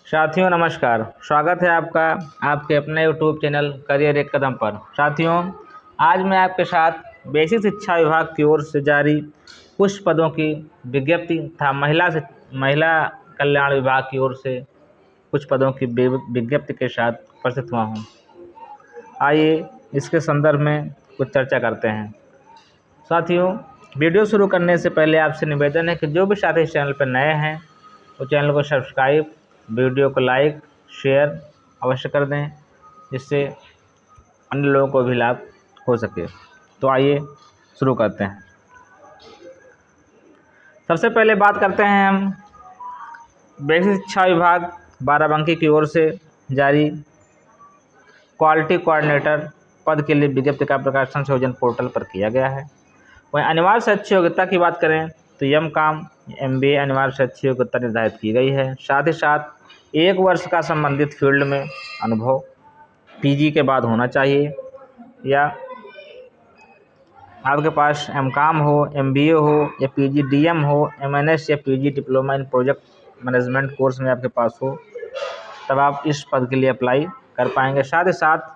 साथियों नमस्कार। स्वागत है आपका आपके अपने यूट्यूब चैनल करियर एक कदम पर। साथियों, आज मैं आपके साथ बेसिक शिक्षा विभाग की ओर से जारी कुछ पदों की विज्ञप्ति तथा महिला कल्याण विभाग की ओर से कुछ पदों की विज्ञप्ति के साथ उपस्थित हुआ हूँ। आइए इसके संदर्भ में कुछ चर्चा करते हैं। साथियों, वीडियो शुरू करने से पहले आपसे निवेदन है कि जो भी साथी इस चैनल पर नए हैं वो चैनल को सब्सक्राइब, वीडियो को लाइक शेयर अवश्य कर दें, जिससे अन्य लोगों को भी लाभ हो सके। तो आइए शुरू करते हैं। सबसे पहले बात करते हैं हम बेसिक शिक्षा विभाग बाराबंकी की ओर से जारी क्वालिटी कोऑर्डिनेटर पद के लिए विज्ञप्ति का प्रकाशन संयोजन पोर्टल पर किया गया है। वहीं अनिवार्य शैक्षिक योग्यता की बात करें तो MCOM MBA अनिवार्य शैक्षिक योग्यता निर्धारित की गई है। साथ ही साथ 1 वर्ष का संबंधित फील्ड में अनुभव PG के बाद होना चाहिए, या आपके पास MCOM हो, MBA हो या PG DM हो, MNS या PG diploma in project management course में आपके पास हो, तब आप इस पद के लिए अप्लाई कर पाएंगे। साथ ही साथ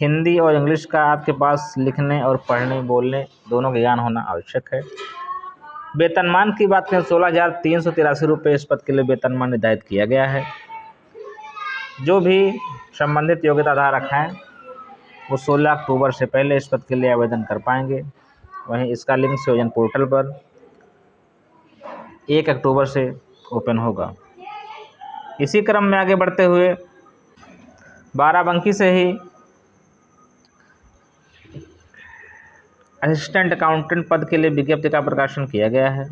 हिंदी और इंग्लिश का आपके पास लिखने और पढ़ने बोलने दोनों का ज्ञान होना आवश्यक है। वेतनमान की बात करें 16,383 रुपये इस पद के लिए वेतनमान निर्धारित किया गया है। जो भी संबंधित योग्यता धारक हैं वो 16 अक्टूबर से पहले इस पद के लिए आवेदन कर पाएंगे। वहीं इसका लिंक संयोजन पोर्टल पर 1 अक्टूबर से ओपन होगा। इसी क्रम में आगे बढ़ते हुए बाराबंकी से ही असिस्टेंट अकाउंटेंट पद के लिए विज्ञप्ति का प्रकाशन किया गया है।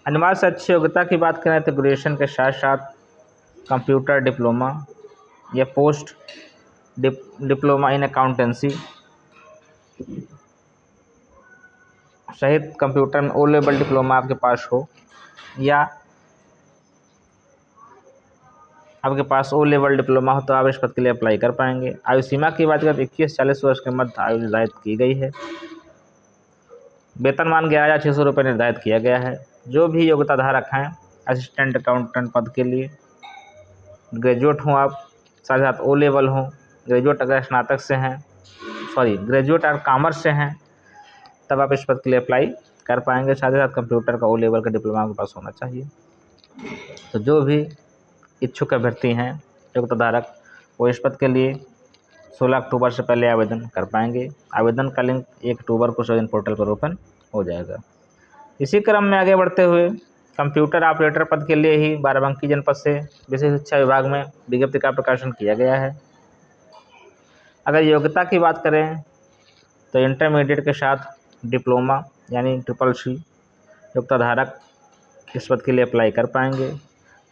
अनिवार्य शैक्षिक योग्यता की बात करें तो ग्रेजुएशन के साथ साथ कंप्यूटर डिप्लोमा या पोस्ट डिप्लोमा इन अकाउंटेंसी सहित कंप्यूटर में O लेवल डिप्लोमा आपके पास हो, या आपके पास O लेवल डिप्लोमा हो तो आप इस पद के लिए अप्लाई कर पाएंगे। आयु सीमा की बात करें 21-40 वर्ष के मध्य आयु निर्धारित की गई है। वेतनमान 11,600 रुपये निर्धारित किया गया है। जो भी योग्यता धारक हैं असिस्टेंट अकाउंटेंट पद के लिए ग्रेजुएट हों आप, साथ ही साथ O लेवल हों, ग्रेजुएट अगर स्नातक से हैं, ग्रेजुएट और कॉमर्स से हैं, तब आप इस पद के लिए अप्लाई कर पाएंगे। साथ ही साथ कंप्यूटर का O लेवल का डिप्लोमा आपके पास होना चाहिए। तो जो भी इच्छुक अभ्यर्थी हैं योग्यता धारक वो इस पद के लिए 16 अक्टूबर से पहले आवेदन कर पाएंगे। आवेदन का लिंक 1 अक्टूबर को संयोजन पोर्टल पर ओपन हो जाएगा। इसी क्रम में आगे बढ़ते हुए कंप्यूटर ऑपरेटर पद के लिए ही बाराबंकी जनपद से विशेष शिक्षा विभाग में विज्ञप्ति का प्रकाशन किया गया है। अगर योग्यता की बात करें तो इंटरमीडिएट के साथ डिप्लोमा यानी CCC योग्यता धारक इस पद के लिए अप्लाई कर पाएंगे।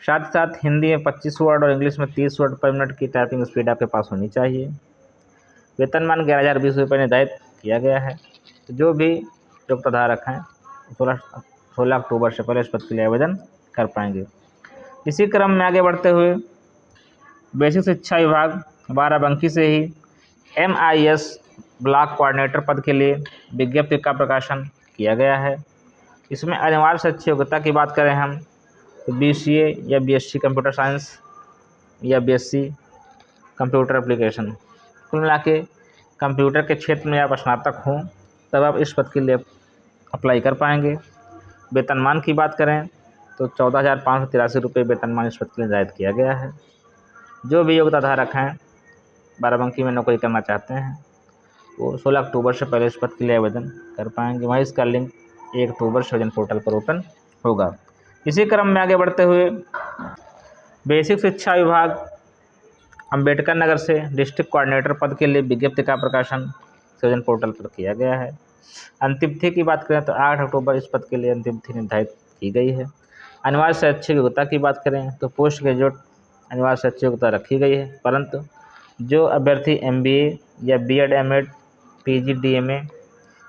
साथ ही साथ हिंदी में 25 वर्ड और इंग्लिश में 30 वर्ड पर मिनट की टाइपिंग स्पीड आपके पास होनी चाहिए। वेतनमान 11,020 रुपये निर्धारित किया गया है। तो जो भी योग्यता धारक हैं 16 अक्टूबर से पहले इस पद के लिए आवेदन कर पाएंगे। इसी क्रम में आगे बढ़ते हुए बेसिक शिक्षा विभाग बाराबंकी से ही MIS ब्लॉक कोऑर्डिनेटर पद के लिए विज्ञप्ति का प्रकाशन किया गया है। इसमें अनिवार्य शैक्षिक योग्यता की बात करें हम तो BCA या BSc कंप्यूटर साइंस या BSc कंप्यूटर एप्लीकेशन, कुल मिला के कंप्यूटर के क्षेत्र में आप स्नातक हों तब आप इस पद के लिए अप्लाई कर पाएंगे। वेतनमान की बात करें तो 14,583 रुपये वेतनमान इस पद के लिए निर्धारित किया गया है। जो भी योग्यता धारक हैं बाराबंकी में नौकरी करना चाहते हैं वो 16 अक्टूबर से पहले इस पद के लिए आवेदन कर पाएंगे। वहीं इसका लिंक 1 अक्टूबर संयोजन पोर्टल पर ओपन होगा। इसी क्रम में आगे बढ़ते हुए बेसिक शिक्षा विभाग अंबेडकर नगर से डिस्ट्रिक्ट कोऑर्डिनेटर पद के लिए विज्ञप्ति का प्रकाशन संयोजन पोर्टल पर किया गया है। अंतिम तिथि की बात करें तो 8 अक्टूबर इस पद के लिए अंतिम तिथि निर्धारित की गई है। अनिवार्य शैक्षिक योग्यता की बात करें तो पोस्ट ग्रेजुएट अनिवार्य शैक्षिक योग्यता रखी गई है, परंतु जो अभ्यर्थी MBA या B.Ed M.Ed PG DMA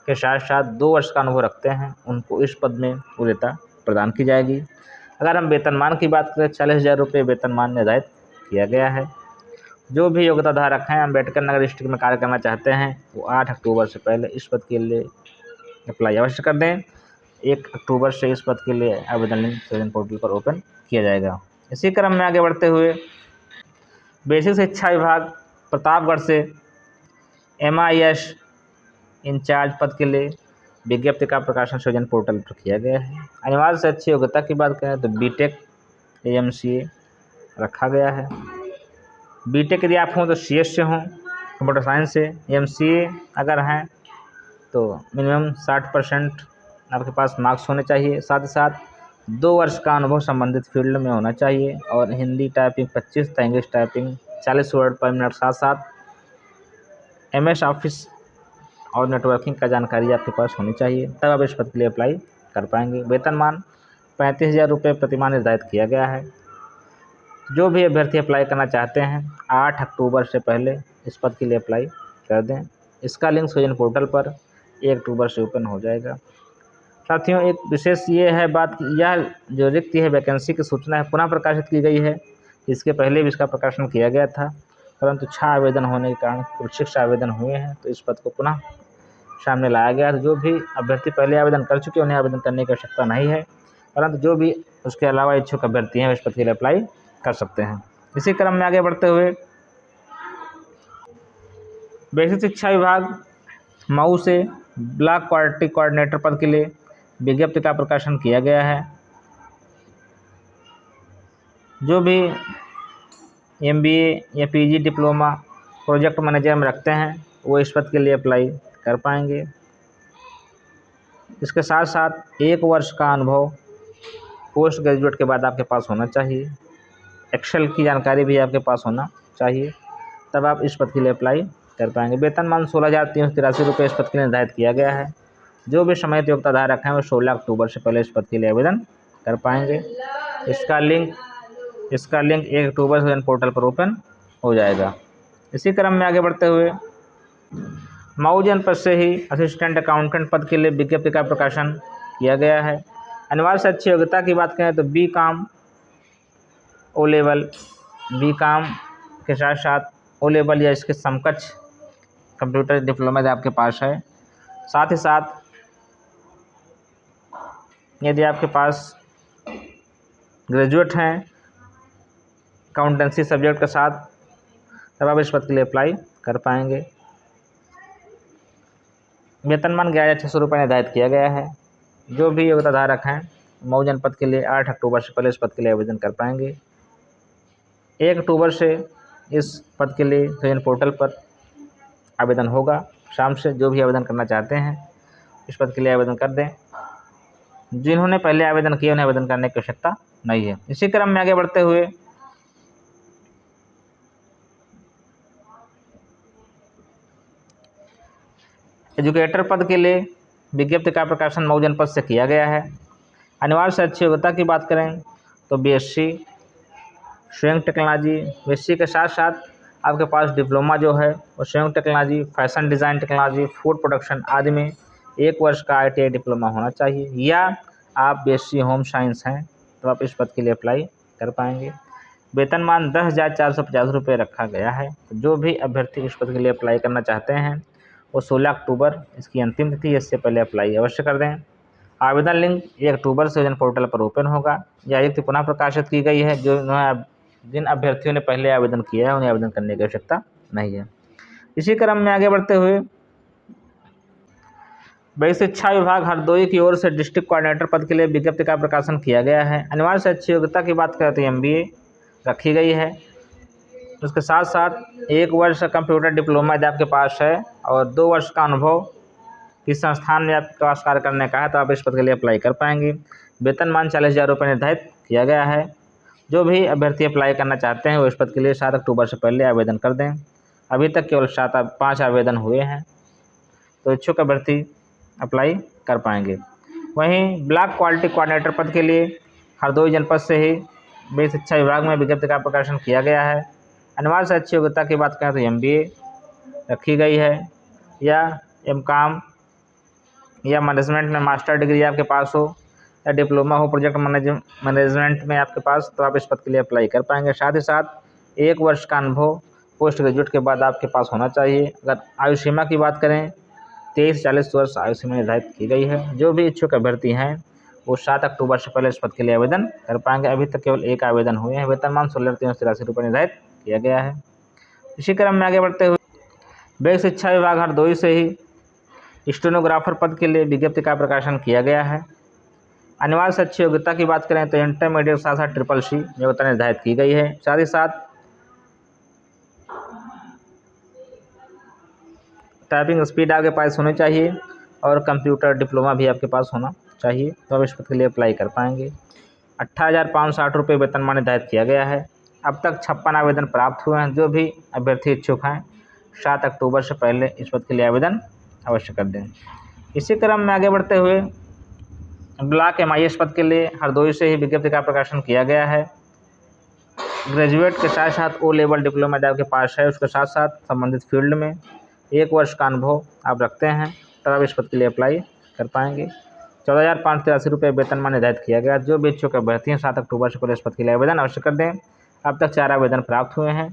के साथ साथ 2 वर्ष का अनुभव रखते हैं उनको इस पद में वरीयता प्रदान की जाएगी। अगर हम वेतनमान की बात करें 40,000 रुपये वेतनमान निर्धारित किया गया है। जो भी योग्यता धारक हैं अम्बेडकर नगर डिस्ट्रिक्ट में कार्य करना चाहते हैं वो 8 अक्टूबर से पहले इस पद के लिए अप्लाई अवश्य कर दें। 1 अक्टूबर से इस पद के लिए आवेदन लिंक संयोजन पोर्टल पर ओपन किया जाएगा। इसी क्रम में आगे बढ़ते हुए बेसिक शिक्षा विभाग प्रतापगढ़ से MIS इंचार्ज पद के लिए विज्ञप्ति का प्रकाशन सृजन पोर्टल पर किया गया है। अनिवार्य से अच्छी योग्यता की बात करें तो BTech AMCA रखा गया है। BTech यदि आप हों तो CS से हों, कंप्यूटर साइंस से। MCA अगर हैं तो मिनिमम 60% आपके पास मार्क्स होने चाहिए। साथ ही साथ 2 वर्ष का अनुभव संबंधित फील्ड में होना चाहिए और हिंदी टाइपिंग 25 तथा इंग्लिश टाइपिंग 40 वर्ड पर मिनट। साथ साथ MS ऑफिस और नेटवर्किंग का जानकारी आपके पास होनी चाहिए, तब आप इस पद के लिए अप्लाई कर पाएंगे। वेतनमान 35,000 रुपये प्रतिमाह निर्धारित किया गया है। जो भी अभ्यर्थी अप्लाई करना चाहते हैं 8 अक्टूबर से पहले इस पद के लिए अप्लाई कर दें। इसका लिंक सृजन पोर्टल पर 1 अक्टूबर से ओपन हो जाएगा। साथियों, एक विशेष ये है बात कि यह जो रिक्ति है वैकेंसी की सूचना है पुनः प्रकाशित की गई है। इसके पहले भी इसका प्रकाशन किया गया था, परंतु 6 आवेदन होने के कारण कुल 6 आवेदन हुए हैं, तो इस पद को पुनः सामने लाया गया। तो जो भी अभ्यर्थी पहले आवेदन कर चुके हैं उन्हें आवेदन करने की आवश्यकता नहीं है, परंतु जो भी उसके अलावा इच्छुक अभ्यर्थी हैं इस पद के लिए अप्लाई कर सकते हैं। इसी क्रम में आगे बढ़ते हुए बेसिक शिक्षा विभाग मऊ से ब्लॉक क्वालिटी कोऑर्डिनेटर पद के लिए विज्ञप्ति का प्रकाशन किया गया है। जो भी MBA या PG डिप्लोमा प्रोजेक्ट मैनेजर में रखते हैं वो इस पद के लिए अप्लाई कर पाएंगे। इसके साथ साथ 1 वर्ष का अनुभव पोस्ट ग्रेजुएट के बाद आपके पास होना चाहिए। एक्सेल की जानकारी भी आपके पास होना चाहिए, तब आप इस पद के लिए अप्लाई कर पाएंगे। वेतनमान 16,383 रुपये इस पद के लिए निर्धारित किया गया है। जो भी समय योग्यता धारक हैं वो 16 अक्टूबर से पहले इस पद के लिए आवेदन कर पाएंगे। इसका लिंक 1 अक्टूबर से पोर्टल पर ओपन हो जाएगा। इसी क्रम में आगे बढ़ते हुए मऊ जनपद से ही असिस्टेंट अकाउंटेंट पद के लिए विज्ञप्ति का प्रकाशन किया गया है। अनिवार्य से अच्छी योग्यता की बात करें तो BCom O लेवल, BCom के साथ साथ O लेवल या इसके समकक्ष कंप्यूटर डिप्लोमा यदि आपके पास है। साथ ही साथ यदि आपके पास ग्रेजुएट हैं अकाउंटेंसी सब्जेक्ट के साथ, तब आप इस पद के लिए अप्लाई कर पाएंगे। वेतनमान 11,600 रुपये निर्धारित किया गया है। जो भी योग्यता धारक हैं मऊ जनपद के लिए 8 अक्टूबर से पहले इस पद के लिए आवेदन कर पाएंगे। 1 अक्टूबर से इस पद के लिए सृजन पोर्टल पर आवेदन होगा शाम से। जो भी आवेदन करना चाहते हैं इस पद के लिए आवेदन कर दें। जिन्होंने पहले आवेदन किया उन्हें आवेदन करने की आवश्यकता नहीं है। इसी क्रम में आगे बढ़ते हुए एजुकेटर पद के लिए विज्ञप्ति का प्रकाशन मऊ जनपद से किया गया है। अनिवार्य से अच्छी योग्यता की बात करें तो BSc स्वयं टेक्नोलॉजी, BSc के साथ साथ आपके पास डिप्लोमा जो है वो स्वयं technology, fashion design technology, food production आदि में 1 वर्ष का ITI डिप्लोमा होना चाहिए, या आप BSc होम साइंस हैं तो आप इस पद के लिए अप्लाई कर पाएंगे। वेतनमान 10,450 रुपये रखा गया है। तो जो भी अभ्यर्थी इस पद के लिए अप्लाई करना चाहते हैं वो 16 अक्टूबर इसकी अंतिम तिथि है, इससे पहले अप्लाई अवश्य कर दें। आवेदन लिंक 1 अक्टूबर से सृजन पोर्टल पर ओपन होगा। यह रिक्ति पुनः प्रकाशित की गई है। जिन अभ्यर्थियों ने पहले आवेदन किया है उन्हें आवेदन करने की आवश्यकता नहीं है। इसी क्रम में आगे बढ़ते हुए बेसिक शिक्षा विभाग हरदोई की ओर से डिस्ट्रिक्ट कोऑर्डिनेटर पद के लिए विज्ञप्ति का प्रकाशन किया गया है। अनिवार्य से अच्छी योग्यता की बात करें तो MBA रखी गई है। उसके साथ साथ 1 वर्ष का कंप्यूटर डिप्लोमा यदि आपके पास है और 2 वर्ष का अनुभव किस संस्थान में आपके पास कार्य करने का है तो आप इस पद के लिए अप्लाई कर पाएंगे। वेतनमान 40,000 रुपये निर्धारित किया गया है। जो भी अभ्यर्थी अप्लाई करना चाहते हैं वो इस पद के लिए 7 अक्टूबर से पहले आवेदन कर दें। अभी तक केवल 5 आवेदन हुए हैं, तो इच्छुक अभ्यर्थी अप्लाई कर पाएंगे। वहीं ब्लॉक क्वालिटी कोऑर्डिनेटर पद के लिए हरदोई जनपद से ही बेसिक शिक्षा विभाग में विज्ञप्ति का प्रकाशन किया गया है। अनिवार्य से अच्छी योग्यता की बात करें तो MBA रखी गई है, या MCom या मैनेजमेंट में मास्टर डिग्री आपके पास हो, या डिप्लोमा हो प्रोजेक्ट मैनेजमेंट में आपके पास, तो आप इस पद के लिए अप्लाई कर पाएंगे। साथ ही साथ 1 वर्ष का अनुभव पोस्ट ग्रेजुएट के बाद आपके पास होना चाहिए। अगर आयु सीमा की बात करें 23 से 40 वर्ष आयु सीमा निर्धारित की गई है। जो भी इच्छुक अभ्यर्थी हैं वो 7 अक्टूबर से पहले इस पद के लिए आवेदन कर पाएंगे। अभी तक केवल एक आवेदन हुए हैं। वेतनमान 16,383 रुपये निर्धारित किया गया है। इसी क्रम में आगे बढ़ते हुए बेसिक शिक्षा विभाग हरदोई से ही स्टेनोग्राफर पद के लिए विज्ञप्ति का प्रकाशन किया गया है। अनिवार्य से अच्छी योग्यता की बात करें तो इंटरमीडिएट के साथ साथ CCC योग्यता निर्धारित की गई है। साथ ही साथ टाइपिंग स्पीड आपके पास होनी चाहिए और कंप्यूटर डिप्लोमा भी आपके पास होना चाहिए, तो आप इस पद के लिए अप्लाई कर पाएंगे। 18,560 रुपये वेतनमान निर्धारित किया गया है। अब तक 56 आवेदन प्राप्त हुए हैं। जो भी अभ्यर्थी इच्छुक हैं 7 अक्टूबर से पहले इस पद के लिए आवेदन अवश्य कर दें। इसी क्रम में आगे बढ़ते हुए ब्लॉक MIS पद के लिए हरदोई से ही विज्ञप्ति का प्रकाशन किया गया है। ग्रेजुएट के साथ साथ O लेवल डिप्लोमा यदि आपके पास है, उसके साथ साथ संबंधित फील्ड में 1 वर्ष का अनुभव आप रखते हैं तब आप इस पद के लिए अप्लाई कर पाएंगे। 14,583 रुपये वेतनमान निर्धारित किया गया। जो भी इच्छुक अभ्यर्थी हैं 7 अक्टूबर से पहले इस पद के लिए आवेदन अवश्य कर दें। अब तक 4 आवेदन प्राप्त हुए हैं।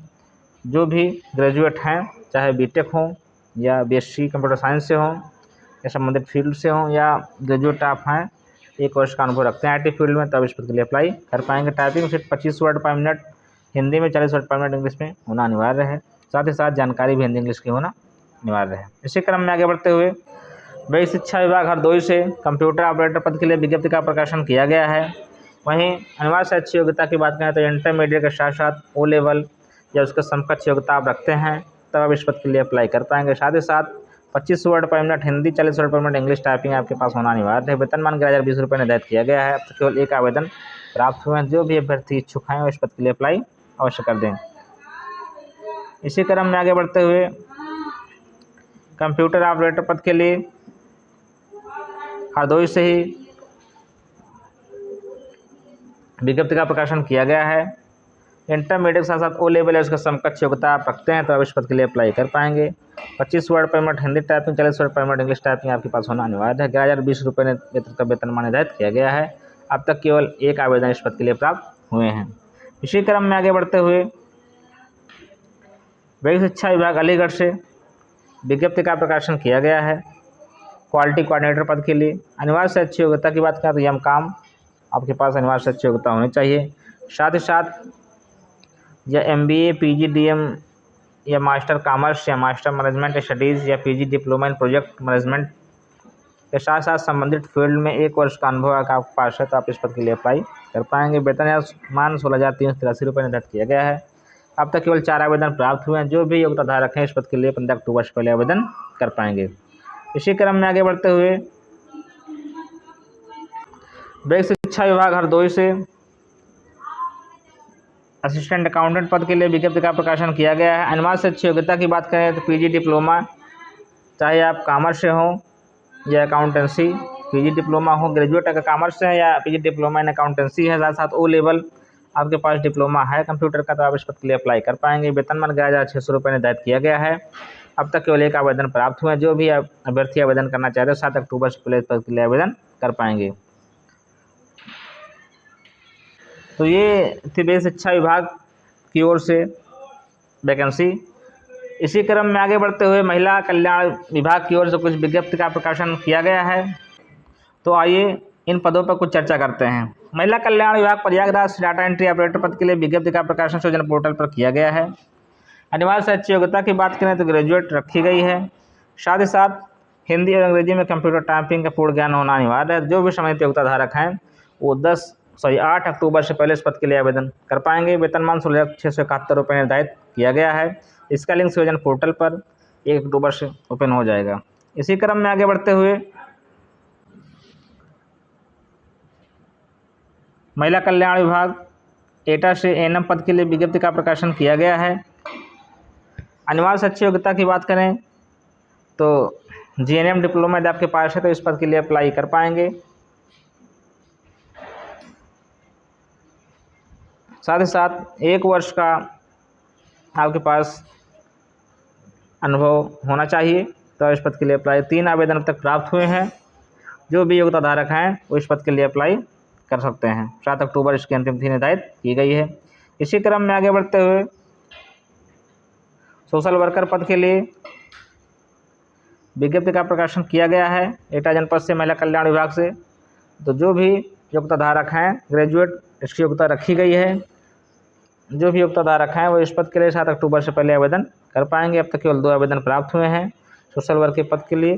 जो भी ग्रेजुएट हैं, चाहे BTech हों या BSc कंप्यूटर साइंस से हों या संबंधित फील्ड से हों, या ग्रेजुएट आप हैं 1 वर्ष का अनुभव रखते हैं IT फील्ड में, तब इस पद के लिए अप्लाई कर पाएंगे। टाइपिंग सिर्फ 25 वर्ड पर मिनट, हिंदी में 40 वर्ड पर मिनट इंग्लिश में होना अनिवार्य है। साथ ही साथ जानकारी भी हिंदी इंग्लिश की होना अनिवार्य है। इसी क्रम में आगे बढ़ते हुए बेसिक शिक्षा विभाग हरदोई से कंप्यूटर ऑपरेटर पद के लिए विज्ञप्ति का प्रकाशन किया गया है। वहीं अनिवार्य से अच्छी योग्यता की बात करें तो इंटरमीडिएट के साथ साथ O लेवल या उसके समकक्ष योग्यता आप रखते हैं तब आप इस पद के लिए अप्लाई कर पाएंगे। साथ ही साथ 25 वर्ड पर मिनट हिंदी, 40 वर्ड पर मिनट इंग्लिश टाइपिंग आपके पास होना अनिवार्य है। वेतनमान 11,020 रुपये निर्धारित किया गया है। अब तो केवल एक आवेदन प्राप्त हुए हैं। जो भी अभ्यर्थी इच्छुक हैं इस पद के लिए अप्लाई अवश्य कर दें। इसी क्रम में आगे बढ़ते हुए कंप्यूटर ऑपरेटर पद के लिए हरदोई से ही विज्ञप्ति का प्रकाशन किया गया है। इंटरमीडिएट के साथ साथ O लेवल है उसका समकक्ष योग्यता आप रखते हैं तो आप इस पद के लिए अप्लाई कर पाएंगे। 25 वर्ड पर मिनट हिंदी टाइपिंग, 40 वर्ड पर मिनट इंग्लिश टाइपिंग आपके पास होना अनिवार्य है। 11,020 रुपये का वेतनमान निर्धारित किया गया है। अब तक केवल एक आवेदन इस पद के लिए प्राप्त हुए हैं। इसी क्रम में आगे बढ़ते हुए बेसिक शिक्षा विभाग अलीगढ़ से विज्ञप्ति का प्रकाशन किया गया है। क्वालिटी कोऑर्डिनेटर पद के लिए अनिवार्य से अच्छी योग्यता की बात करें तो MCOM आपके पास अनिवार्य से अच्छी योग्यता होनी चाहिए। साथ ही साथ या MBA, PG, DM या मास्टर कॉमर्स या मास्टर मैनेजमेंट स्टडीज़ या PG diploma in project management के साथ साथ संबंधित फील्ड में 1 वर्ष का अनुभव अगर आपके पास है तो आप इस पद के लिए अप्लाई कर पाएंगे। वेतनमान 16,383 रुपये निर्धारित किया गया है। अब तक केवल 4 आवेदन प्राप्त हुए हैं। जो भी योग्यता धारक हैं इस पद के लिए 15 अक्टूबर से पहले आवेदन कर पाएंगे। इसी क्रम में आगे बढ़ते हुए बेसिक शिक्षा विभाग हरदोई से असिस्टेंट अकाउंटेंट पद के लिए विज्ञप्ति का प्रकाशन किया गया है। अनिवार्य से अच्छी योग्यता की बात करें तो PG डिप्लोमा, चाहे आप कॉमर्स से हो या अकाउंटेंसी, PG डिप्लोमा हो, ग्रेजुएट अगर कॉमर्स से है या PG डिप्लोमा इन अकाउंटेंसी है, साथ साथ O लेवल आपके पास डिप्लोमा है कंप्यूटर का, तो आप इस पद के लिए अप्लाई कर पाएंगे। वेतनमान 11,600 रुपये निर्धारित किया गया है। अब तक केवल एक आवेदन प्राप्त हुए हैं। जो भी अभ्यर्थी आवेदन करना चाहते हैं 7 अक्टूबर से पहले इस पद के लिए आवेदन कर पाएंगे। तो ये थी बेसिक शिक्षा विभाग की ओर से वैकेंसी। इसी क्रम में आगे बढ़ते हुए महिला कल्याण विभाग की ओर से कुछ विज्ञप्ति का प्रकाशन किया गया है। तो आइए इन पदों पर कुछ चर्चा करते हैं। महिला कल्याण विभाग प्रयागराज डाटा एंट्री ऑपरेटर पद के लिए विज्ञप्ति का प्रकाशन सूचना पोर्टल पर किया गया है। अनिवार्य से अच्छी योग्यता की बात करें तो ग्रेजुएट रखी गई है। साथ ही साथ हिंदी और अंग्रेजी में कंप्यूटर टाइपिंग का पूर्ण ज्ञान होना अनिवार्य है। जो भी सम्मानित योग्यता धारक हैं वो 8 अक्टूबर से पहले इस पद के लिए आवेदन कर पाएंगे। वेतनमान 16,671 रुपये निर्धारित किया गया है। इसका लिंक संयोजन पोर्टल पर 1 अक्टूबर से ओपन हो जाएगा। इसी क्रम में आगे बढ़ते हुए महिला कल्याण विभाग एटा से ANM पद के लिए विज्ञप्ति का प्रकाशन किया गया है। अनिवार्य से अच्छी योग्यता की बात करें तो GNM डिप्लोमा यदि आपके पास है तो इस पद के लिए अप्लाई कर पाएंगे। साथ ही साथ 1 वर्ष का आपके पास अनुभव होना चाहिए तो इस पद के लिए अप्लाई। 3 आवेदन अब तक प्राप्त हुए हैं। जो भी योग्यता धारक हैं वो इस पद के लिए अप्लाई कर सकते हैं। 7 अक्टूबर इसकी अंतिम तिथि निर्धारित की गई है। इसी क्रम में आगे बढ़ते हुए सोशल वर्कर पद के लिए विज्ञप्ति का प्रकाशन किया गया है एटा जनपद से महिला कल्याण विभाग से। तो जो भी योग्यता धारक हैं ग्रेजुएट, इसकी योग्यता रखी गई है। जो भी योग्यता धारक हैं वो इस पद के लिए 7 अक्टूबर से पहले आवेदन कर पाएंगे। अब तक केवल 2 आवेदन प्राप्त हुए हैं सोशल वर्क के पद के लिए।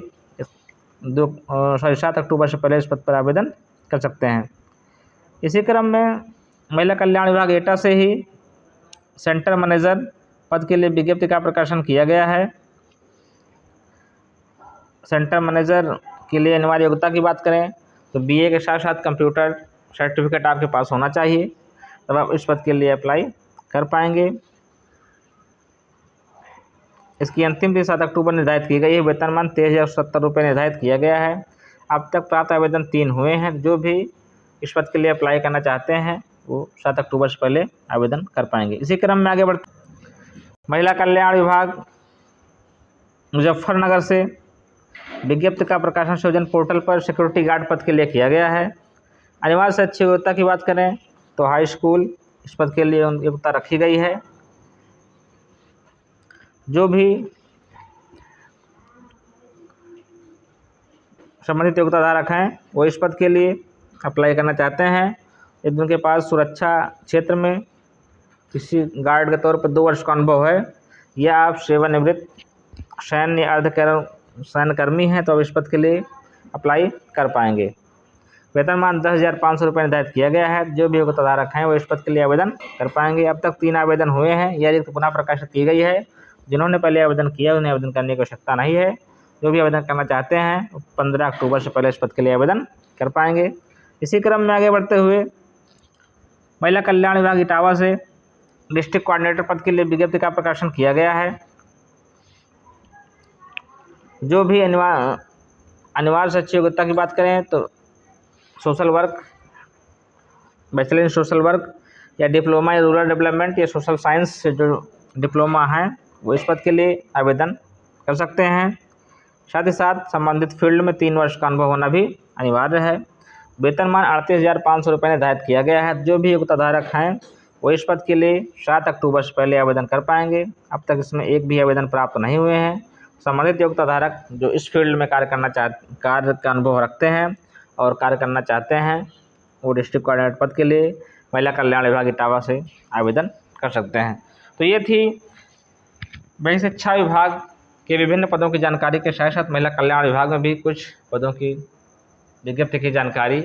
7 अक्टूबर से पहले इस पद पर आवेदन कर सकते हैं। इसी क्रम में महिला कल्याण विभाग एटा से ही सेंटर मैनेजर पद के लिए विज्ञप्ति का प्रकाशन किया गया है। सेंटर मैनेजर के लिए अनिवार्य योग्यता की बात करें तो बीए के साथ साथ कंप्यूटर सर्टिफिकेट आपके पास होना चाहिए, तब आप इस पद के लिए अप्लाई कर पाएंगे। इसकी अंतिम तिथि 7 अक्टूबर निर्धारित की गई है। वेतनमान 23,070 रुपये निर्धारित किया गया है। अब तक प्राप्त आवेदन 3 हुए हैं। जो भी इस पद के लिए अप्लाई करना चाहते हैं वो 7 अक्टूबर से पहले आवेदन कर पाएंगे। इसी क्रम में आगे बढ़ते महिला कल्याण विभाग मुजफ्फरनगर से विज्ञप्ति का प्रकाशन सृजन पोर्टल पर सिक्योरिटी गार्ड पद के लिए किया गया है। अनिवार्य से अच्छी योग्यता की बात करें तो हाई स्कूल इस पद के लिए योग्यता रखी गई है। जो भी संबंधित योग्यता धारक हैं वो इस पद के लिए अप्लाई करना चाहते हैं। यदि उनके पास सुरक्षा क्षेत्र में किसी गार्ड के तौर पर 2 वर्ष का अनुभव है या आप सेवानिवृत्त सैन्य सैन्यकर्मी हैं तो अब इस पद के लिए अप्लाई कर पाएंगे। वेतनमान 10,500 रुपये निर्धारित किया गया है। जो भी योग्यता धारक हैं वो इस पद के लिए आवेदन कर पाएंगे। अब तक 3 आवेदन हुए हैं। यह रिक्त पुनः प्रकाशित की गई है। जिन्होंने पहले आवेदन किया उन्हें आवेदन करने की आवश्यकता नहीं है। जो भी आवेदन करना चाहते हैं 15 अक्टूबर से पहले इस पद के लिए आवेदन कर पाएंगे। इसी क्रम में आगे बढ़ते हुए महिला कल्याण विभाग इटावा से डिस्ट्रिक्ट कोऑर्डिनेटर पद के लिए विज्ञप्ति का प्रकाशन किया गया है। जो भी अनिवार्य से अच्छी योग्यता की बात करें तो social work, bachelor in social work या डिप्लोमा इन रूरल डेवलपमेंट या सोशल साइंस से जो डिप्लोमा है वो इस पद के लिए आवेदन कर सकते हैं। साथ ही साथ संबंधित फील्ड में 3 वर्ष का अनुभव होना भी अनिवार्य है। वेतनमान 38,500 रुपये निर्धारित किया गया है। जो भी योग्यता धारक हैं वो इस पद के लिए 7 अक्टूबर से पहले आवेदन कर पाएंगे। अब तक इसमें एक भी आवेदन प्राप्त नहीं हुए हैं। संबंधित योग्यता धारक जो इस फील्ड में कार्य का अनुभव रखते हैं और कार्य करना चाहते हैं वो डिस्ट्रिक्ट कोऑर्डिनेटर पद के लिए महिला कल्याण विभाग इटावा से आवेदन कर सकते हैं। तो ये थी वही शिक्षा विभाग के विभिन्न पदों की जानकारी के साथ साथ महिला कल्याण विभाग में भी कुछ पदों की विज्ञप्ति की जानकारी।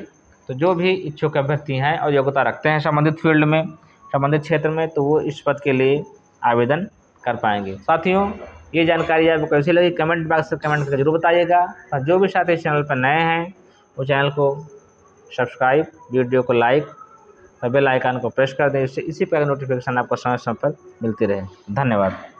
तो जो भी इच्छुक अभ्यर्थी हैं और योग्यता रखते हैं संबंधित फील्ड में, संबंधित क्षेत्र में, तो वो इस पद के लिए आवेदन कर पाएंगे। साथियों, ये जानकारी आपको कैसी लगी कमेंट बॉक्स में कमेंट करके जरूर बताइएगा। और जो भी साथी इस चैनल पर नए हैं वो चैनल को सब्सक्राइब, वीडियो को लाइक और बेल आइकन को प्रेस कर दें। इससे इसी प्रकार नोटिफिकेशन आपको समय समय पर मिलती रहे। धन्यवाद।